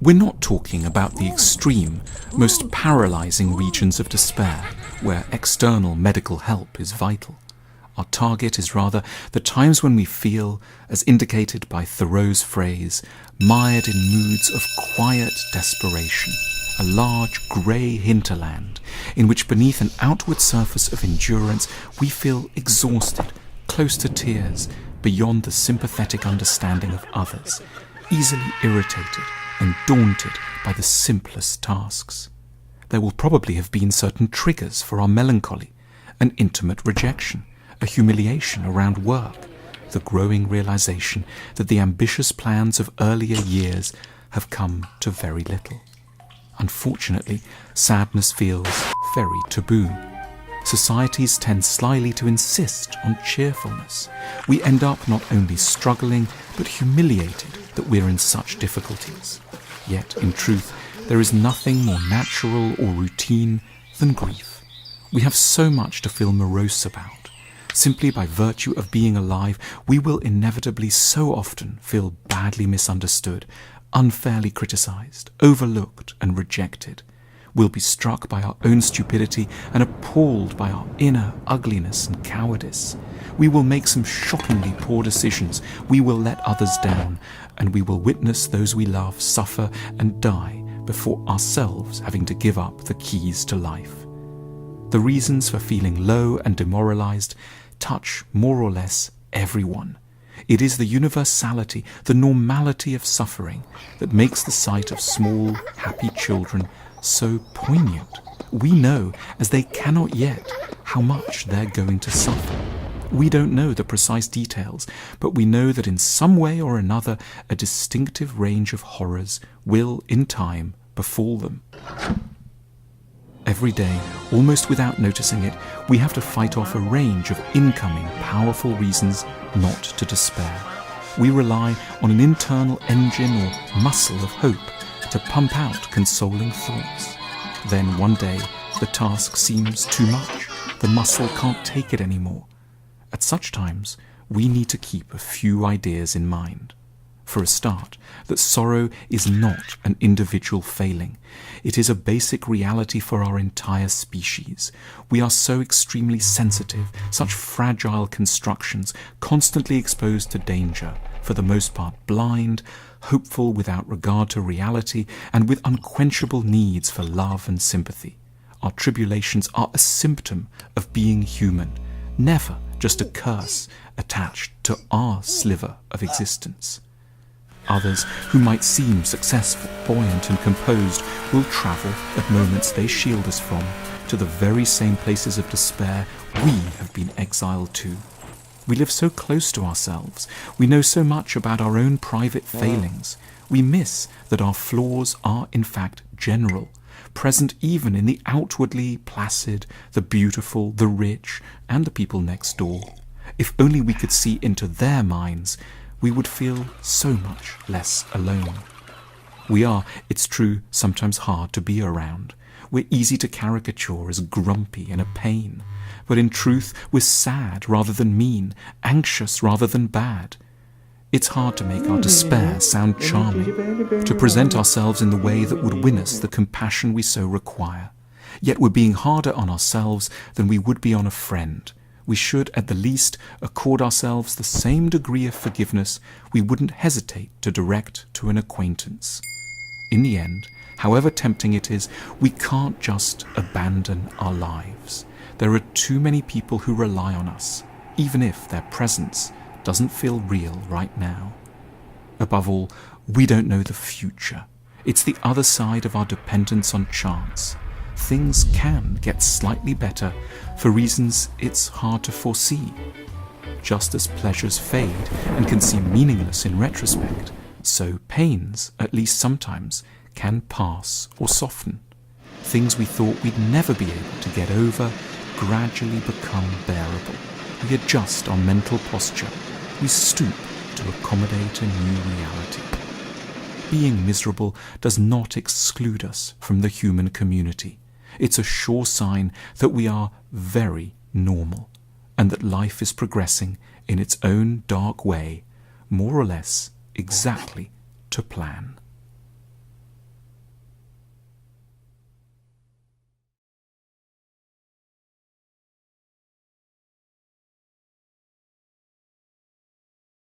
We're not talking about the extreme, most paralyzing regions of despair, where external medical help is vital. Our target is rather the times when we feel, as indicated by Thoreau's phrase, mired in moods of quiet desperation, a large grey hinterland in which beneath an outward surface of endurance we feel exhausted, close to tears, beyond the sympathetic understanding of others, easily irritated and daunted by the simplest tasks. There will probably have been certain triggers for our melancholy, an intimate rejection, a humiliation around work, the growing realization that the ambitious plans of earlier years have come to very little. Unfortunately, sadness feels very taboo. Societies tend slyly to insist on cheerfulness. We end up not only struggling, but humiliated that we're in such difficulties. Yet, in truth, there is nothing more natural or routine than grief. We have so much to feel morose about. Simply by virtue of being alive, we will inevitably so often feel badly misunderstood, unfairly criticized, overlooked and rejected. We'll be struck by our own stupidity and appalled by our inner ugliness and cowardice. We will make some shockingly poor decisions. We will let others down, and we will witness those we love suffer and die before ourselves having to give up the keys to life. The reasons for feeling low and demoralized touch more or less everyone. It is the universality, the normality of suffering that makes the sight of small, happy children so poignant. We know, as they cannot yet, how much they're going to suffer. We don't know the precise details, but we know that in some way or another a distinctive range of horrors will, in time, befall them. Every day, almost without noticing it, we have to fight off a range of incoming, powerful reasons not to despair. We rely on an internal engine or muscle of hope to pump out consoling thoughts. Then one day, the task seems too much. The muscle can't take it anymore. At such times, we need to keep a few ideas in mind. For a start, that sorrow is not an individual failing. It is a basic reality for our entire species. We are so extremely sensitive, such fragile constructions, constantly exposed to danger, for the most part blind, hopeful without regard to reality, and with unquenchable needs for love and sympathy. Our tribulations are a symptom of being human, never just a curse attached to our sliver of existence. Others, who might seem successful, buoyant and composed, will travel, at moments they shield us from, to the very same places of despair we have been exiled to. We live so close to ourselves, we know so much about our own private failings, we miss that our flaws are in fact general, present even in the outwardly placid, the beautiful, the rich, and the people next door. If only we could see into their minds, we would feel so much less alone. We are, it's true, sometimes hard to be around. We're easy to caricature as grumpy and a pain. But in truth, we're sad rather than mean, anxious rather than bad. It's hard to make our despair sound charming, to present ourselves in the way that would win us the compassion we so require. Yet we're being harder on ourselves than we would be on a friend. We should, at the least, accord ourselves the same degree of forgiveness we wouldn't hesitate to direct to an acquaintance. In the end, however tempting it is, we can't just abandon our lives. There are too many people who rely on us, even if their presence doesn't feel real right now. Above all, we don't know the future. It's the other side of our dependence on chance. Things can get slightly better for reasons it's hard to foresee. Just as pleasures fade and can seem meaningless in retrospect, so pains, at least sometimes, can pass or soften. Things we thought we'd never be able to get over gradually become bearable. We adjust our mental posture. We stoop to accommodate a new reality. Being miserable does not exclude us from the human community. It's a sure sign that we are very normal, and that life is progressing in its own dark way, more or less exactly to plan.